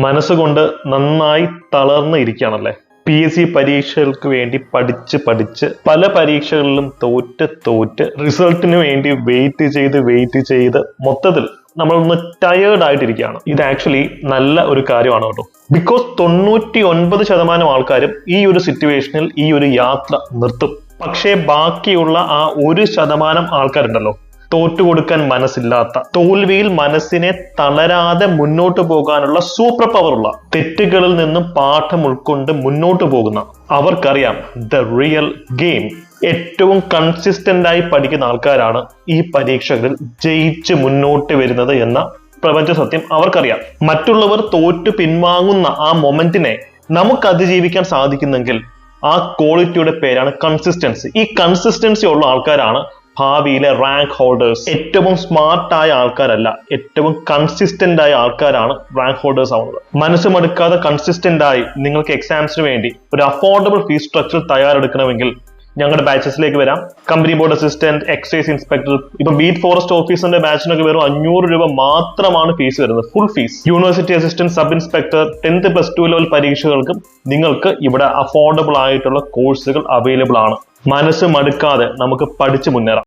മനസ്സുകൊണ്ട് നന്നായി തളർന്ന് ഇരിക്കുകയാണല്ലേ? PSC പരീക്ഷകൾക്ക് വേണ്ടി പഠിച്ച് പല പരീക്ഷകളിലും തോറ്റ് റിസൾട്ടിന് വേണ്ടി വെയിറ്റ് ചെയ്ത് മൊത്തത്തിൽ നമ്മളൊന്ന് ടയേർഡ് ആയിട്ടിരിക്കുകയാണ്. ഇത് ആക്ച്വലി നല്ല ഒരു കാര്യമാണ് കേട്ടോ. ബിക്കോസ് 99% ആൾക്കാരും ഈ ഒരു സിറ്റുവേഷനിൽ ഈ ഒരു യാത്ര നിർത്തും. പക്ഷേ ബാക്കിയുള്ള ആ 1% ആൾക്കാരുണ്ടല്ലോ, തോറ്റുകൊടുക്കാൻ മനസ്സില്ലാത്ത, തോൽവിയിൽ മനസ്സിനെ തളരാതെ മുന്നോട്ട് പോകാനുള്ള സൂപ്പർ പവറുള്ള, തെറ്റുകളിൽ നിന്നും പാഠം ഉൾക്കൊണ്ട് മുന്നോട്ട് പോകുന്ന, അവർക്കറിയാം ദ റിയൽ ഗെയിം. ഏറ്റവും കൺസിസ്റ്റന്റ് ആയി പഠിക്കുന്ന ആൾക്കാരാണ് ഈ പരീക്ഷകളിൽ ജയിച്ച് മുന്നോട്ട് വരുന്നത് എന്ന പ്രപഞ്ച സത്യം അവർക്കറിയാം. മറ്റുള്ളവർ തോറ്റു പിൻവാങ്ങുന്ന ആ മൊമെന്റിനെ നമുക്ക് അതിജീവിക്കാൻ സാധിക്കുന്നെങ്കിൽ ആ ക്വാളിറ്റിയുടെ പേരാണ് കൺസിസ്റ്റൻസി. ഈ കൺസിസ്റ്റൻസി ഉള്ള ആൾക്കാരാണ് ഭാവിയിലെ റാങ്ക് ഹോൾഡേഴ്സ്. ഏറ്റവും സ്മാർട്ടായ ആൾക്കാരല്ല, ഏറ്റവും കൺസിസ്റ്റന്റ് ആയ ആൾക്കാരാണ് റാങ്ക് ഹോൾഡേഴ്സ് ആവുന്നത്. മനസ്സ് മടുക്കാതെ കൺസിസ്റ്റന്റ് ആയി നിങ്ങൾക്ക് എക്സാംസിന് വേണ്ടി ഒരു അഫോർഡബിൾ ഫീസ് സ്ട്രക്ചർ തയ്യാറെടുക്കണമെങ്കിൽ ഞങ്ങളുടെ ബാച്ചസിലേക്ക് വരാം. Company board assistant, excise inspector, ഇപ്പൊ ബീറ്റ് ഫോറസ്റ്റ് ഓഫീസറിന്റെ ബാച്ചിനൊക്കെ വെറും 500 രൂപ മാത്രമാണ് ഫീസ് വരുന്നത്, full fees. University assistant, sub inspector, 10th +2 level പരീക്ഷകൾക്കും നിങ്ങൾക്ക് ഇവിടെ അഫോർഡബിൾ ആയിട്ടുള്ള കോഴ്സുകൾ അവൈലബിൾ ആണ്. മനസ്സ് മടുക്കാതെ നമുക്ക് പഠിച്ചു മുന്നേറാം.